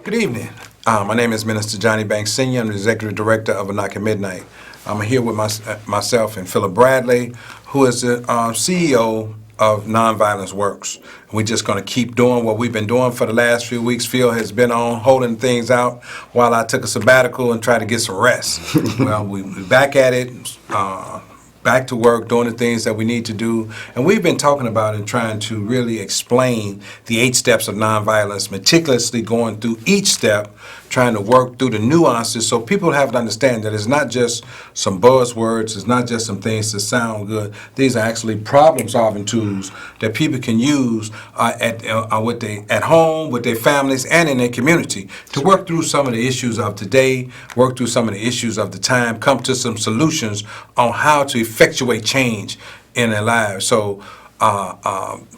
Good evening. My name is Minister Johnny Banks Sr. I'm the Executive Director of A Knock at Midnight. I'm here with myself and Philip Bradley, who is the CEO of Nonviolence Works. We're just going to keep doing what we've been doing for the last few weeks. Phil has been on holding things out while I took a sabbatical and tried to get some rest. Well, we're back at it. Back to work, doing the things that we need to do. And we've been talking about and trying to really explain the 8 steps of nonviolence, meticulously going through each step, trying to work through the nuances so people have to understand that it's not just some buzzwords, it's not just some things that sound good. These are actually problem-solving tools that people can use at home, with their families, and in their community to work through some of the issues of today, work through some of the issues of the time, come to some solutions on how to effectuate change in their lives. So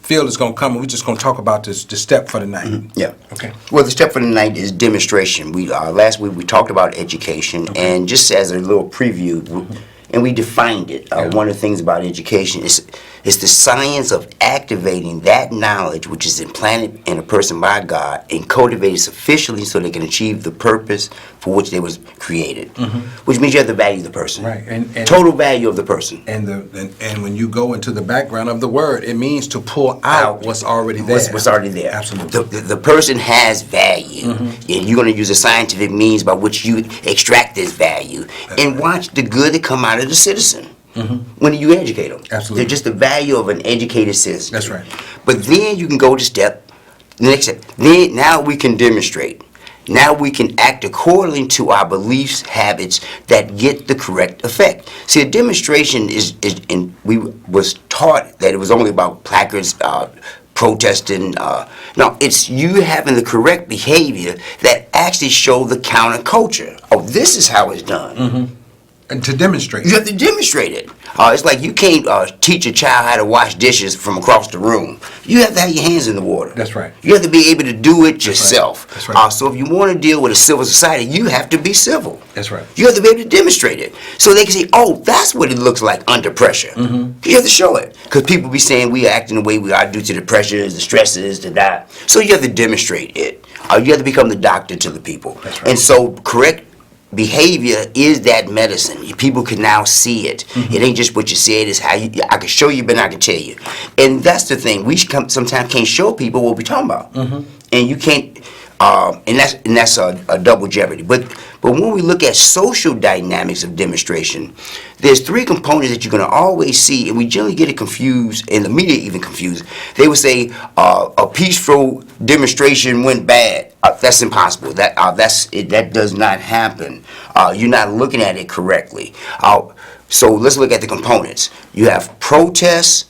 Phil is going to come and we're just going to talk about the step for the night. Yeah. Okay. Well, the step for the night is demonstration. We last week we talked about education, and just as a little preview, and we defined it. One of the things about education is the science of activating that knowledge which is implanted in a person by God and cultivated sufficiently so they can achieve the purpose for which they was created. Which means you have to value the person. Right. And total value of the person. And when you go into the background of the word, it means to pull out what's already there. What's already there. Absolutely. The person has value, and you're going to use the scientific means by which you extract this value. That's and right. watch the good that come out of the citizen when you educate them. Absolutely. They're just the value of an educated citizen. That's right. But then you can go to the next step. Then now we can demonstrate. Now we can act according to our beliefs, habits that get the correct effect. See, a demonstration and we was taught that it was only about placards, protesting. No, it's you having the correct behavior that actually show the counterculture. Oh, this is how it's done. And to demonstrate. You have to demonstrate it. It's like you can't teach a child how to wash dishes from across the room. You have to have your hands in the water. That's right. You have to be able to do it yourself. That's right. So if you want to deal with a civil society, you have to be civil. That's right. You have to be able to demonstrate it. So they can say, oh, that's what it looks like under pressure. You have to show it. Because people be saying we are acting the way we are due to the pressures, the stresses, the that. So you have to demonstrate it. You have to become the doctor to the people. That's right. And so correct behavior is that medicine. People can now see it. It ain't just what you said, it's how you, I can show you, but not I can tell you. And that's the thing. We sometimes can't show people what we're talking about. And you can't, and that's a double jeopardy. But when we look at social dynamics of demonstration, there's 3 components that you're going to always see, and we generally get it confused, and the media even confused. They would say a peaceful demonstration went bad. That's impossible. That does not happen. You're not looking at it correctly. So let's look at the components. You have protests,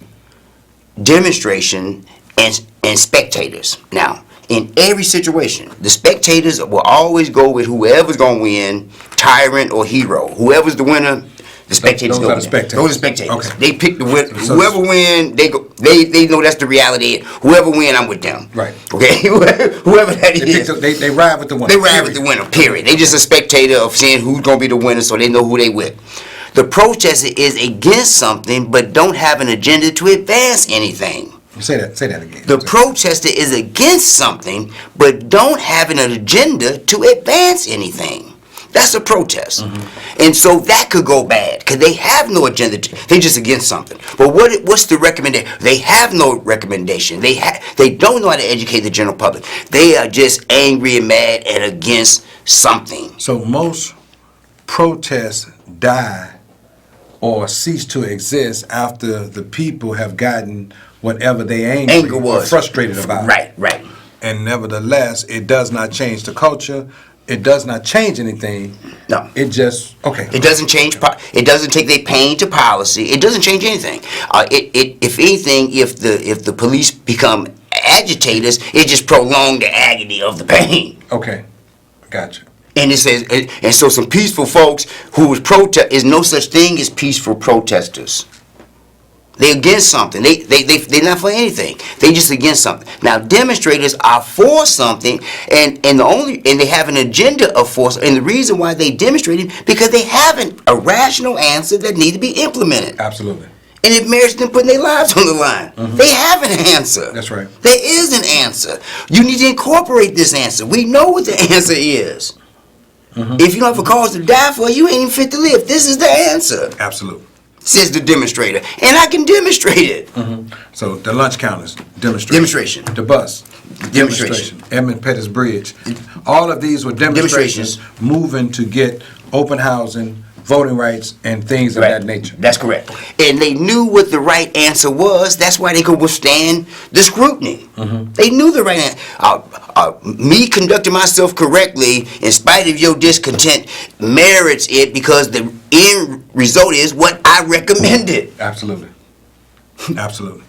demonstration, and spectators. Now, in every situation, the spectators will always go with whoever's going to win, tyrant or hero. Whoever's the winner, the spectators Those go are the with. spectators. Those are spectators. Okay. They pick the winner. So- Whoever win, they go. They know that's the reality. Whoever win, I'm with them. Right. Okay. Whoever that is. They ride with the winner. They ride with the winner, period. They just a spectator of seeing who's going to be the winner so they know who they with. The protester is against something but don't have an agenda to advance anything. Say that again. The protester is against something but don't have an agenda to advance anything. That's a protest. And so that could go bad because they have no agenda. They're just against something. But what's the recommendation? They have no recommendation. They don't know how to educate the general public. They are just angry and mad and against something. So most protests die or cease to exist after the people have gotten whatever they Anger was. or frustrated about. Right. And nevertheless, it does not change the culture. It does not change anything. No. It just, okay. It doesn't change. It doesn't take their pain to policy. It doesn't change anything. If anything, if the police become agitators, it just prolong the agony of the pain. Okay, gotcha. And it says, and so some peaceful folks who was protest is no such thing as peaceful protesters. They're against something. They're not for anything. They just against something. Now demonstrators are for something, and they have an agenda of force. And the reason why they demonstrated because they have a rational answer that needs to be implemented. Absolutely. And it merits them putting their lives on the line. They have an answer. That's right. There is an answer. You need to incorporate this answer. We know what the answer is. If you don't have a cause to die for, you ain't even fit to live. This is the answer, Absolutely. says the demonstrator. And I can demonstrate it. So the lunch counters, Demonstration. The bus, Demonstration. Edmund Pettus Bridge. All of these were demonstrations moving to get open housing, voting rights, and things of that nature. That's correct. And they knew what the right answer was. That's why they could withstand the scrutiny. They knew the right answer. Me conducting myself correctly, in spite of your discontent, merits it because the end result is what I recommended. Absolutely. Absolutely.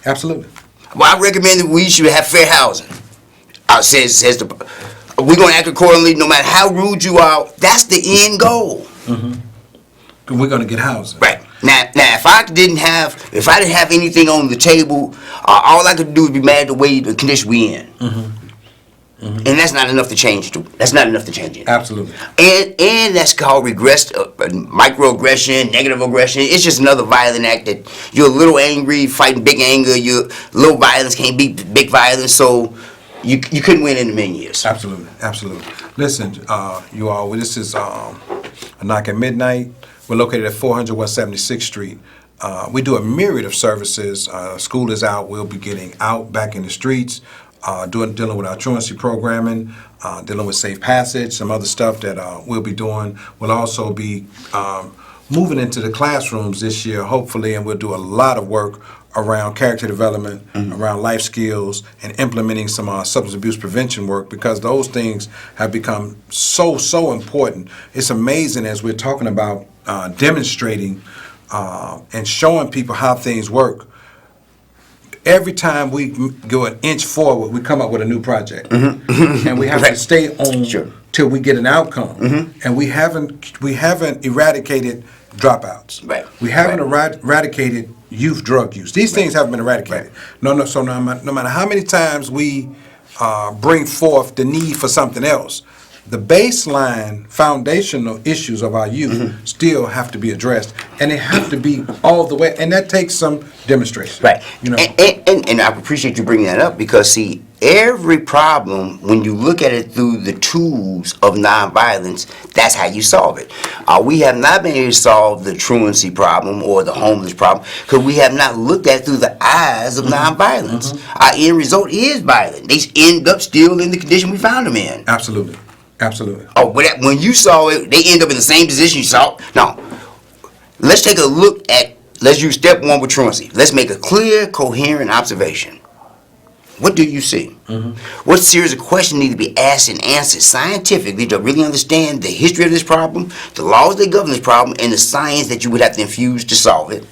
Absolutely. Well, I recommend that we should have fair housing. Says the. We're going to act accordingly no matter how rude you are. That's the end goal. We're going to get housing. Right. Now, if I didn't have anything on the table, all I could do is be mad at the way the condition we in. And that's not enough to change. That's not enough to change it. Absolutely. And that's called microaggression, negative aggression. It's just another violent act that you're a little angry, fighting big anger. Your little violence can't beat big violence. So you couldn't win in a million years. Absolutely. Absolutely. Listen, you all, this is A Knock at Midnight. We're located at 400 West 76th Street. We do a myriad of services. School is out. We'll be getting out back in the streets, dealing with our truancy programming, dealing with safe passage, some other stuff that we'll be doing. We'll also be moving into the classrooms this year, hopefully, and we'll do a lot of work around character development, around life skills, and implementing some substance abuse prevention work, because those things have become so important. It's amazing as we're talking about demonstrating and showing people how things work. Every time we go an inch forward, we come up with a new project, and we have to stay on till we get an outcome. And we haven't eradicated dropouts. Right. We haven't eradicated youth drug use. These things haven't been eradicated. No. So no matter how many times we bring forth the need for something else, the baseline foundational issues of our youth still have to be addressed, and they have to be all the way, and that takes some demonstration. Right. You know. And I appreciate you bringing that up, because see, every problem, when you look at it through the tools of nonviolence, that's how you solve it. We have not been able to solve the truancy problem or the homeless problem because we have not looked at it through the eyes of nonviolence. Our end result is violent. They end up still in the condition we found them in. Absolutely. Absolutely. Oh, but when you saw it, they end up in the same position you saw. No. Let's take a look at, let's use step one with truancy. Let's make a clear, coherent observation. What do you see? What series of questions need to be asked and answered scientifically to really understand the history of this problem, the laws that govern this problem, and the science that you would have to infuse to solve it?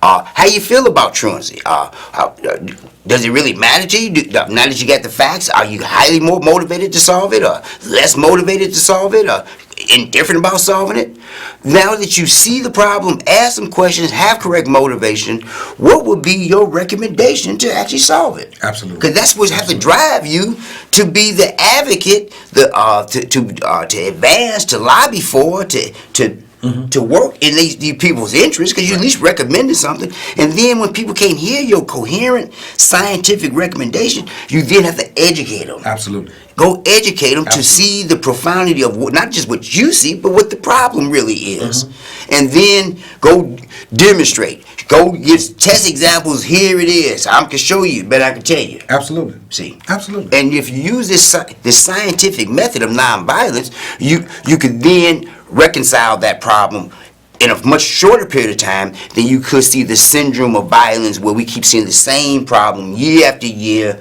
How you feel about truancy? Does it really matter to you? Now that you got the facts, are you highly more motivated to solve it, or less motivated to solve it, or indifferent about solving it? Now that you see the problem, ask some questions, have correct motivation, what would be your recommendation to actually solve it? Absolutely. Because that's what has to drive you to be the advocate, to advance, to lobby for, to work in these people's interests, because you at least recommended something. And then when people can't hear your coherent scientific recommendation, you then have to educate them. Absolutely. Go educate them to see the profundity of not just what you see, but what the problem really is. And then go demonstrate. Go give test examples. Here it is. I can show you, but I can tell you. Absolutely. See? Absolutely. And if you use this scientific method of nonviolence, you could then reconcile that problem in a much shorter period of time than you could see the syndrome of violence, where we keep seeing the same problem year after year.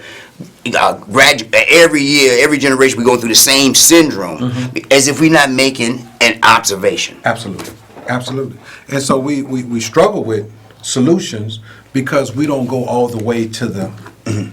Every year, every generation, we go through the same syndrome, as if we're not making an observation. Absolutely. Absolutely. And so we struggle with solutions because we don't go all the way to the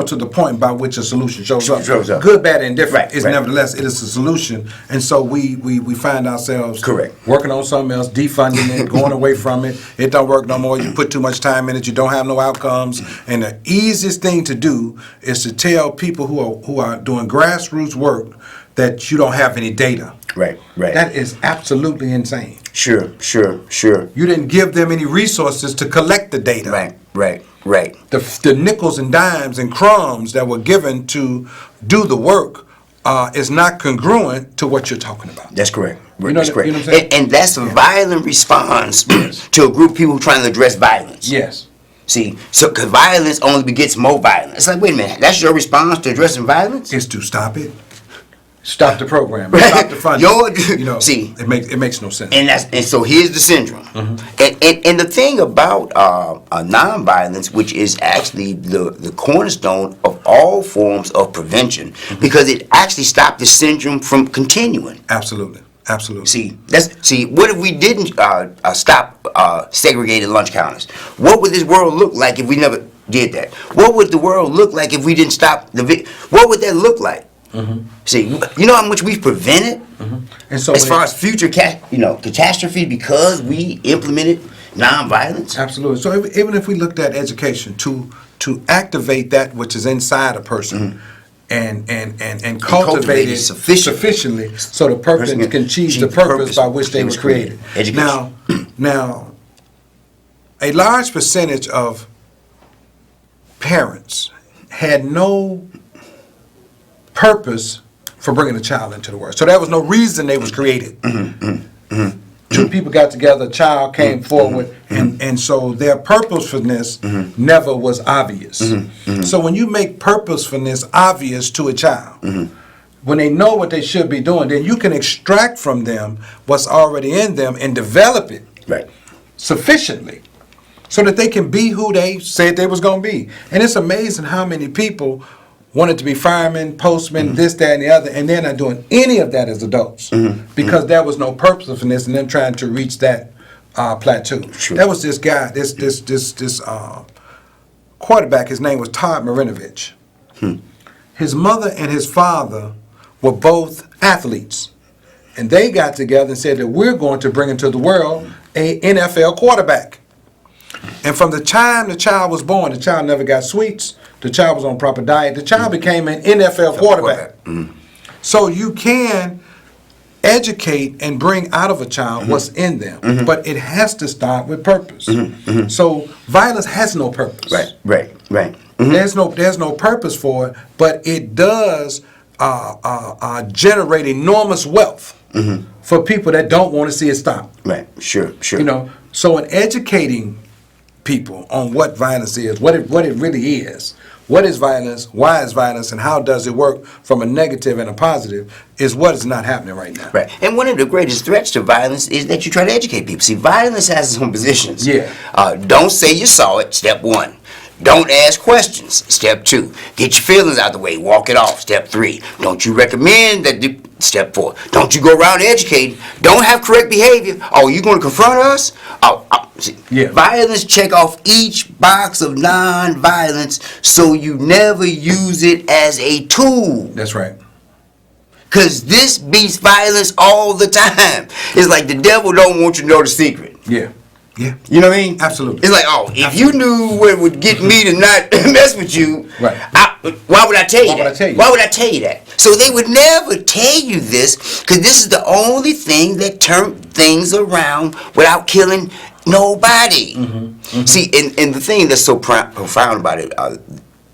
to the point by which a solution shows up. Good, bad, and different. Nevertheless, it is a solution. And so we find ourselves working on something else, defunding it, going away from it. It don't work no more. You put too much time in it. You don't have no outcomes. And the easiest thing to do is to tell people who are doing grassroots work that you don't have any data. Right. That is absolutely insane. Sure. You didn't give them any resources to collect the data. Right. The nickels and dimes and crumbs that were given to do the work is not congruent to what you're talking about. That's correct. That's correct. You know what I'm saying? And that's a violent response to a group of people trying to address violence. Yes. See, so because violence only begets more violence. It's like, wait a minute, that's your response to addressing violence? Is to stop it. Stop the program. Stop the funding. See, it makes no sense. And so here's the syndrome. And the thing about nonviolence, which is actually the cornerstone of all forms of prevention, because it actually stopped the syndrome from continuing. Absolutely. See, what if we didn't stop segregated lunch counters? What would this world look like if we never did that? What would the world look like if we didn't stop what would that look like? See, you know how much we've prevented, and so as far as future catastrophe because we implemented nonviolence. Absolutely. So even if we looked at education to activate that which is inside a person. And cultivate it sufficiently so the person can achieve the purpose by which they were created. Now, a large percentage of parents had no purpose for bringing a child into the world. So there was no reason they was created. Two people got together, a child came forward, and so their purposefulness never was obvious. So when you make purposefulness obvious to a child, when they know what they should be doing, then you can extract from them what's already in them and develop it sufficiently so that they can be who they said they was going to be. And it's amazing how many people wanted to be firemen, postmen, this, that, and the other, and they're not doing any of that as adults because there was no purposefulness in them trying to reach that plateau. There was this guy, this quarterback. His name was Todd Marinovich. His mother and his father were both athletes, and they got together and said that we're going to bring into the world a NFL quarterback. And from the time the child was born, the child never got sweets. The child was on proper diet. The child became an NFL quarterback. So you can educate and bring out of a child what's in them, but it has to start with purpose. So violence has no purpose. Right. There's no purpose for it, but it does generate enormous wealth for people that don't want to see it stop. Sure. So in educating people on what violence is, what it really is, what is violence, why is violence, and how does it work from a negative and a positive is what is not happening right now. And one of the greatest threats to violence is that you try to educate people. See, violence has its own positions. Don't say you saw it, step 1. Don't ask questions, step 2. Get your feelings out the way, walk it off, step 3. Don't you recommend that, step 4. Don't you go around educating. Don't have correct behavior. Oh, you going to confront us? Violence check off each box of non-violence so you never use it as a tool. That's right. Because this beats violence all the time. It's like the devil don't want you to know the secret. Yeah. You know what I mean? Absolutely. It's like, if you knew what would get me to not mess with you, why would I tell you that? Why would I tell you that? So they would never tell you this because this is the only thing that turned things around without killing nobody. See, and the thing that's so profound about it,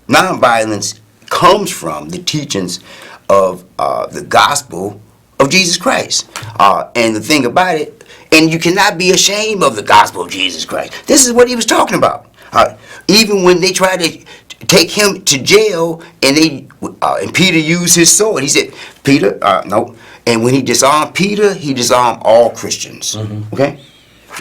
nonviolence comes from the teachings of the gospel of Jesus Christ. And the thing about it, and you cannot be ashamed of the gospel of Jesus Christ. This is what he was talking about. Even when they tried to take him to jail, and Peter used his sword, he said, Peter, no. And when he disarmed Peter, he disarmed all Christians. Okay,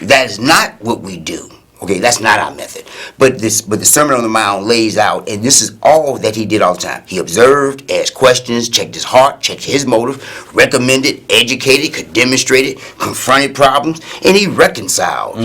that is not what we do. Okay, that's not our method. But the Sermon on the Mount lays out, and this is all that he did all the time. He observed, asked questions, checked his heart, checked his motive, recommended, educated, could demonstrate it, confronted problems, and he reconciled.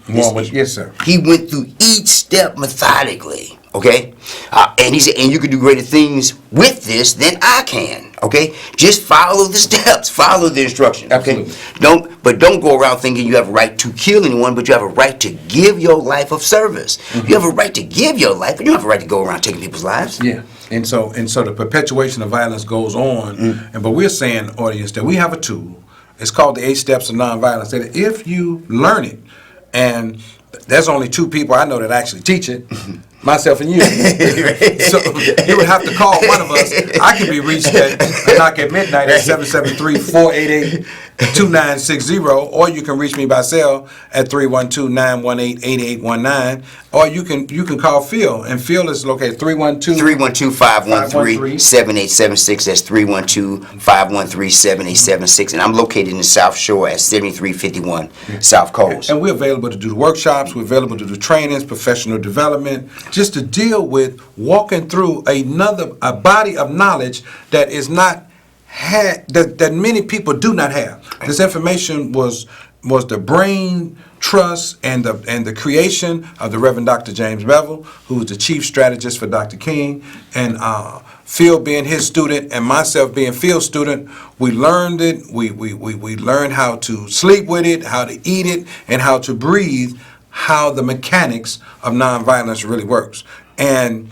Yes, sir. He went through each step methodically. Okay, and he said, and you can do greater things with this than I can. Okay, just follow the steps, follow the instructions. Okay, don't go around thinking you have a right to kill anyone, but you have a right to give your life of service. You have a right to give your life, but you don't have a right to go around taking people's lives. And so the perpetuation of violence goes on, but we're saying, audience, that we have a tool It's called the 8 Steps of Nonviolence. That if you learn it, and there's only 2 people I know that actually teach it, myself and you. So you would have to call one of us. I can be reached at knock at midnight at 773-488-2960, or you can reach me by cell at 312-918-8819, or you can call Phil, and Phil is located 312-513-7876. That's 312-513-7876. And I'm located in the South Shore at 7351 South Coast. And we're available to do the workshops, we're available to do trainings, professional development, just to deal with walking through a body of knowledge that is not that many people do not have. This information was the brain trust and the creation of the Reverend Dr. James Bevel, who was the chief strategist for Dr. King, and Phil being his student and myself being Phil's student. We learned it. We learned how to sleep with it, how to eat it, and how to breathe, how the mechanics of nonviolence really works. And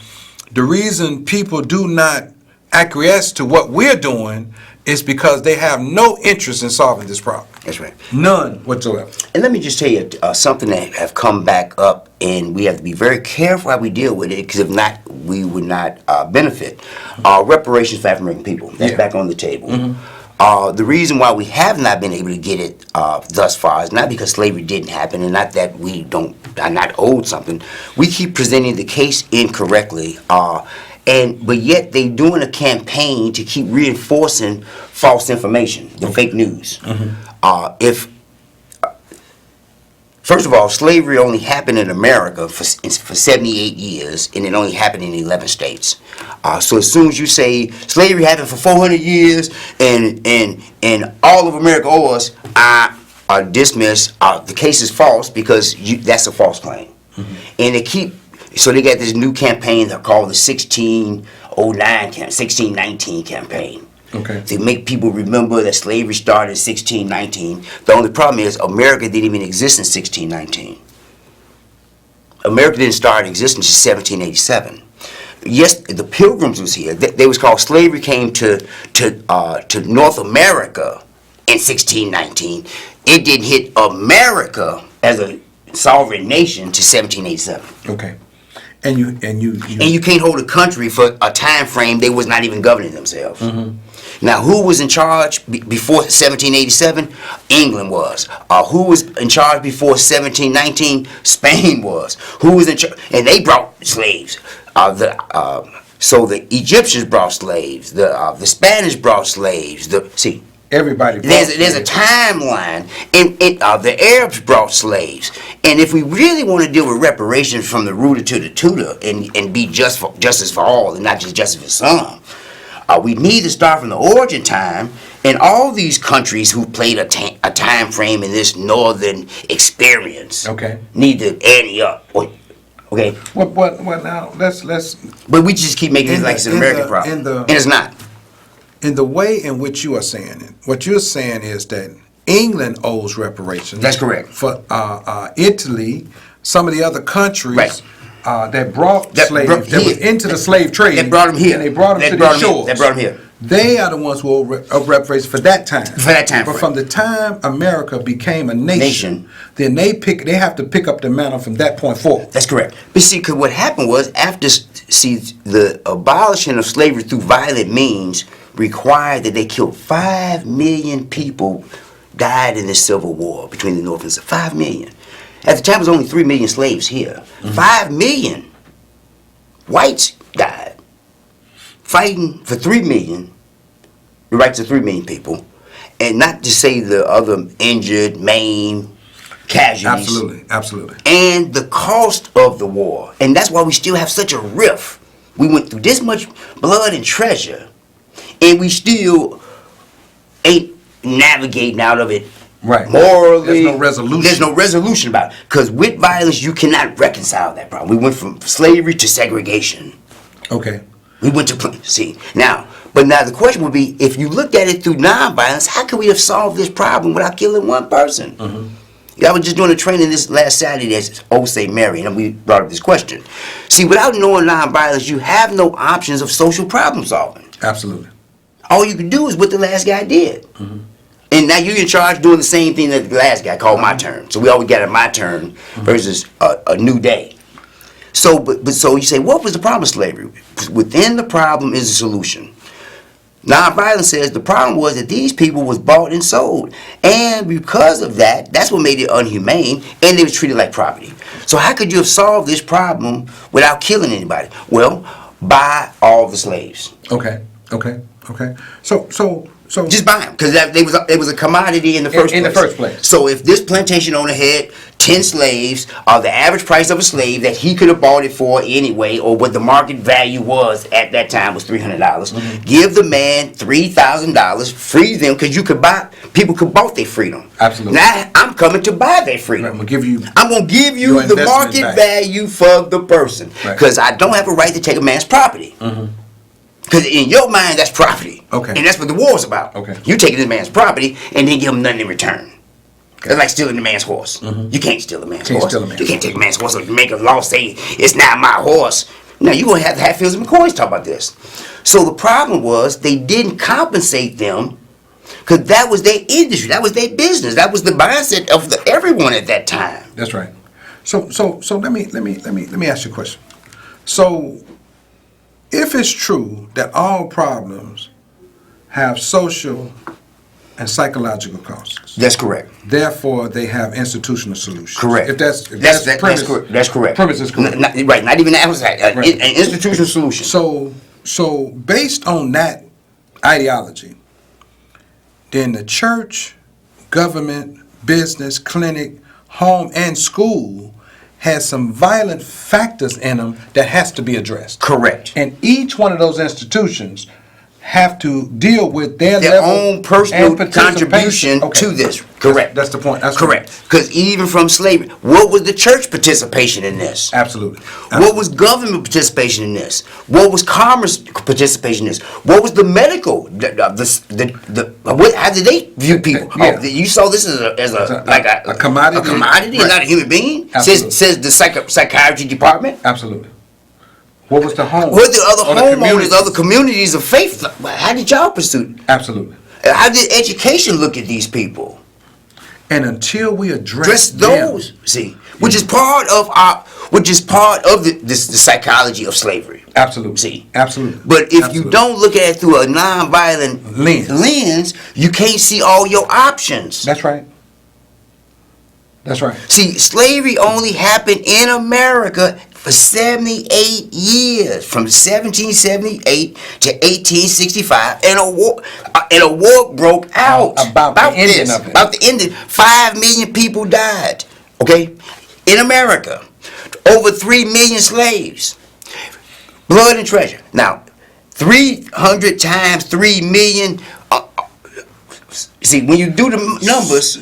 the reason people do not acquiesce to what we're doing is because they have no interest in solving this problem. That's right. None whatsoever. And let me just tell you something that have come back up, and we have to be very careful how we deal with it, because if not, we would not benefit. Reparations for African American people. That's back on the table. The reason why we have not been able to get it thus far is not because slavery didn't happen, and not that we are not owed something. We keep presenting the case incorrectly, but yet they doing a campaign to keep reinforcing false information, the fake news. First of all, slavery only happened in America for 78 years, and it only happened in 11 states. So as soon as you say slavery happened for 400 years and all of America owes us, I dismiss the case is false, because that's a false claim. And so they got this new campaign they're called the 1619 campaign. Okay. To make people remember that slavery started in 1619. The only problem is America didn't even exist in 1619. America didn't start existing until 1787. Yes, the Pilgrims was here. They was called slavery came to North America in 1619. It didn't hit America as a sovereign nation to 1787. Okay. And you can't hold a country for a time frame they was not even governing themselves. Now, who was in charge before 1787? England was. Who was in charge before 1719? Spain was. Who was in charge? And they brought slaves. So the Egyptians brought slaves. The Spanish brought slaves. Everybody. There's a timeline, and the Arabs brought slaves. And if we really want to deal with reparations from the rooter to the tutor, and be justice for all, and not just justice for some, we need to start from the origin time. And all these countries who played a time frame in this northern experience, need to ante up. Okay. Well, now let's. But we just keep making it like it's an American problem, and it's not. In the way in which you are saying it, what you're saying is that England owes reparations. That's correct. For Italy, some of the other countries that brought slaves, that was into the slave trade. They brought them here. And they brought them to the shores. They brought them here. They are the ones who owe reparations for that time. For that time. But from the time America became a nation, then they have to pick up the mantle from that point forward. That's correct. But see, because what happened was the abolition of slavery through violent means required that they killed 5 million people died in the Civil War between the North and South. 5 million. At the time, there was only 3 million slaves here. 5 million whites died fighting for 3 million, the rights of 3 million people, and not to say the other injured, maimed, casualties. Absolutely. And the cost of the war. And that's why we still have such a rift. We went through this much blood and treasure, and we still ain't navigating out of it morally. There's no resolution. There's no resolution about it. Because with violence, you cannot reconcile that problem. We went from slavery to segregation. Okay. We went to, but now the question would be, if you looked at it through nonviolence, how could we have solved this problem without killing one person? I was just doing a training this last Saturday at Old St. Mary, and we brought up this question. See, without knowing nonviolence, you have no options of social problem solving. Absolutely. All you can do is what the last guy did. And now you're in charge doing the same thing that the last guy called my turn. So we always got a my turn versus a new day. So, so you say, what was the problem of slavery? Within the problem is the solution. Nonviolence says the problem was that these people was bought and sold. And because of that, that's what made it unhumane, and they were treated like property. So how could you have solved this problem without killing anybody? Well, buy all the slaves. Okay. So Just buy them, because it was a commodity in the first place. In the first place. So if this plantation owner had 10 slaves, the average price of a slave that he could have bought it for anyway, or what the market value was at that time was $300. Give the man $3,000, free them, because people could buy their freedom. Absolutely. Now I'm coming to buy their freedom. I'm gonna give you your the investment market back. value for the person, because I don't have a right to take a man's property. Because in your mind, that's property. Okay. And that's what the war's about. Okay. You taking this man's property and then give him nothing in return. It's like stealing the man's horse. You can't steal a man's horse. You can't take a man's horse and make a law say it's not my horse. Now you're gonna have Hatfields and McCoys talk about this. So the problem was they didn't compensate them because that was their industry, that was their business, that was the mindset of everyone at that time. That's right. So let me ask you a question. So if it's true that all problems have social and psychological causes, That's correct. therefore they have institutional solutions. Correct. If that's correct. That's correct. Premise is correct. Right. Not even that was an Right. institutional solution. So based on that ideology, then the church, government, business, clinic, home, and school has some violent factors in them that has to be addressed. Correct. And each one of those institutions have to deal with their level own personal and participation. contribution Okay. to this. Correct. That's the point. That's correct. Because even from slavery, what was the church participation in this? Absolutely. What was government participation in this? What was commerce participation in this? What was the medical? How did they view people? Yeah. You saw this as a commodity. a commodity, and Right. not a human being. Absolutely. Says the psychiatry department. Absolutely. What was the home? What the other or the homeowners, communities? other communities of faith? How did y'all pursue? Absolutely. How did education look at these people? And until we address Dress those, see, which is part of the psychology of slavery. Absolutely. See, Absolutely. But if Absolutely. you don't look at it through a nonviolent lens, you can't see all your options. That's right. That's right. See, slavery only happened in America for 78 years, from 1778 to 1865, and a war broke out About the ending of it. About the ending, 5 million people died. Okay, in America, over 3 million slaves, blood and treasure. Now, 300 times 3 million. See, when you do the numbers,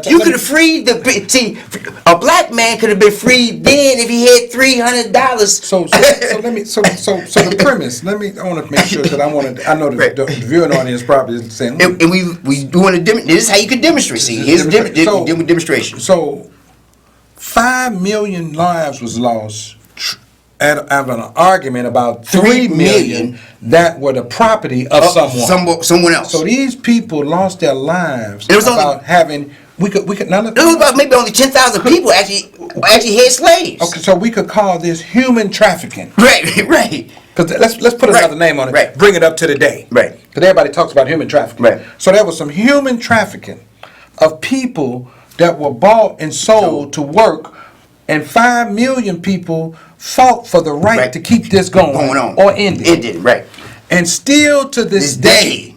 you could have freed a black man could have been freed then if he had $300. So the premise. I want to make sure because I know the viewing audience probably is saying. And we doing this is how you can demonstrate. See, here's a demonstration. So 5 million lives was lost out of an argument about 3 million that were the property of someone else. So these people lost their lives It was about having. We could none of It was about maybe only 10,000 people actually had slaves. Okay, so we could call this human trafficking. Right. Because let's put another name on it. Right. Bring it up to the day. Right. Because everybody talks about human trafficking. Right. So there was some human trafficking of people that were bought and sold to work, and 5 million people fought for the right to keep this going on or end it. Ended, right. And still to this day,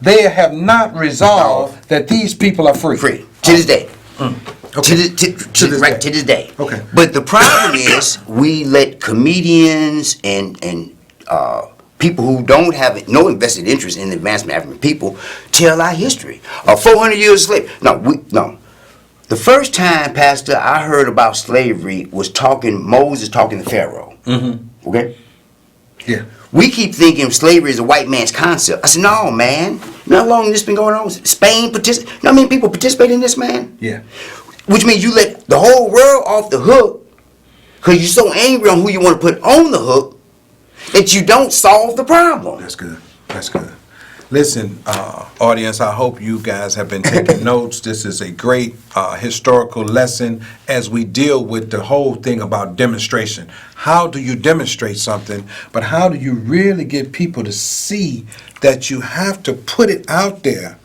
they have not resolved that these people are free. Free. To this day. Okay. To this day. Okay. But the problem is we let comedians and people who don't have no invested interest in the advancement of African people tell our history. 400 years of slavery. No. The first time, Pastor, I heard about slavery was Moses talking to Pharaoh. Mm-hmm. Okay? Yeah. We keep thinking slavery is a white man's concept. I said, no, man. You know how long this been going on? Spain you know how many people participate in this, man? Yeah. Which means you let the whole world off the hook because you're so angry on who you want to put on the hook that you don't solve the problem. That's good. That's good. Listen, audience, I hope you guys have been taking notes. This is a great historical lesson as we deal with the whole thing about demonstration. How do you demonstrate something, but how do you really get people to see that you have to put it out there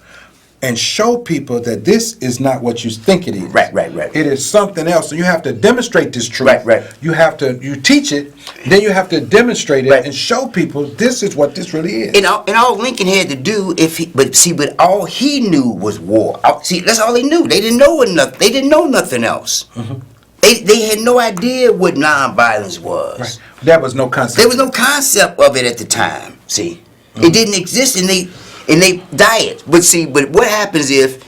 and show people that this is not what you think it is. Right. It is something else. So you have to demonstrate this truth. Right. You teach it, then you have to demonstrate it Right. and show people this is what this really is. And all Lincoln had to do, but all he knew was war. See, that's all they knew. They didn't know enough. They didn't know nothing else. Mm-hmm. They had no idea what nonviolence was. Right. There was no concept. There was no concept of it at the time. See, it didn't exist in they diet. But what happens if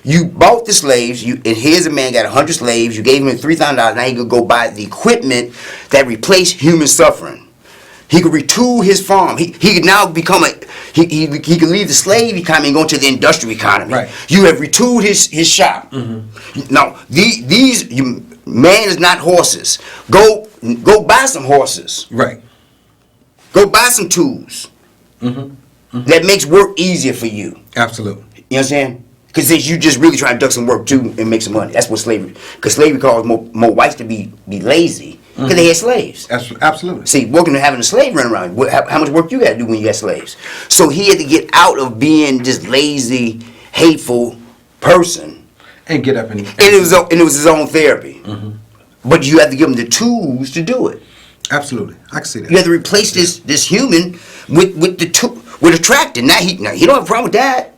you bought the slaves? And here's a man got 100 slaves. You gave him $3,000. Now he could go buy the equipment that replaced human suffering. He could retool his farm. He could now become he could leave the slave economy and go into the industrial economy. Right. You have retooled his shop. Now man is not horses. Go buy some horses. Right. Go buy some tools. That makes work easier for you. Absolutely. You know what I'm saying? Because you just really trying to duck some work too and make some money. That's what slavery. Because slavery caused more whites to be lazy because they had slaves. Absolutely. See, working and having a slave run around. How much work you got to do when you got slaves? So he had to get out of being this lazy, hateful person. And get up and it was his own therapy. But you have to give him the tools to do it. Absolutely. I can see that. You have to replace this human with a tractor. Now he don't have a problem with that.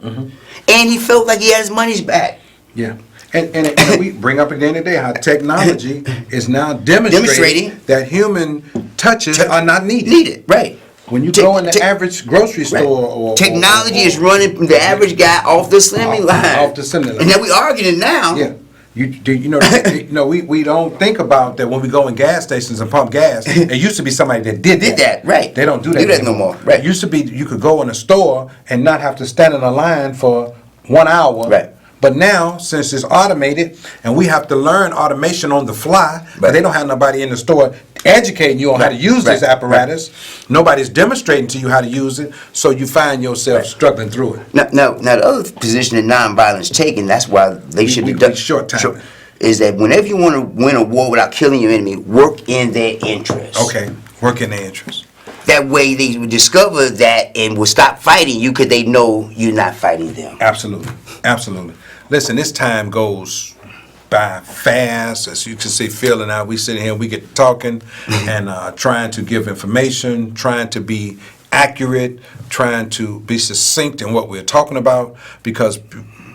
And he felt like he had his money's back. Yeah. And we bring up again today how technology is now demonstrating that human touches are not needed. Needed, right. When you go in the average grocery store technology is running the average guy off the assembly line. Off the assembly line. And then we arguing it now. Yeah. We don't think about that when we go in gas stations and pump gas. It used to be somebody that did that. Right. They don't do that anymore. Right. It used to be you could go in a store and not have to stand in a line for 1 hour. Right. But now, since it's automated and we have to learn automation on the fly, but they don't have nobody in the store educating you on how to use this apparatus. Nobody's demonstrating to you how to use it, so you find yourself struggling through it. Now, the other position that nonviolence taken, that's why they should be done. Short time. Is that whenever you want to win a war without killing your enemy, work in their interest. Okay, work in their interest. That way they would discover that and will stop fighting you because they know you're not fighting them. Absolutely. Listen, this time goes by fast. As you can see, Phil and I, we sitting here, we get talking and trying to give information, trying to be accurate, trying to be succinct in what we're talking about, because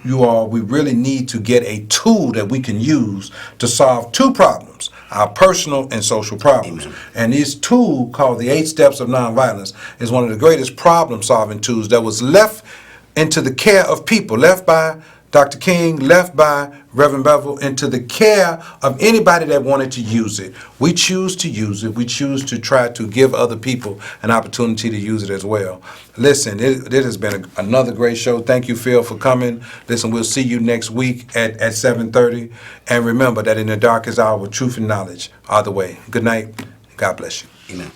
we really need to get a tool that we can use to solve two problems, our personal and social problems. Amen. And this tool called the 8 Steps of Nonviolence is one of the greatest problem-solving tools that was left into the care of people, left by Dr. King, left by Reverend Bevel, into the care of anybody that wanted to use it. We choose to use it. We choose to try to give other people an opportunity to use it as well. Listen, it has been another great show. Thank you, Phil, for coming. Listen, we'll see you next week at 7:30. And remember that in the darkest hour, truth and knowledge are the way. Good night. God bless you. Amen.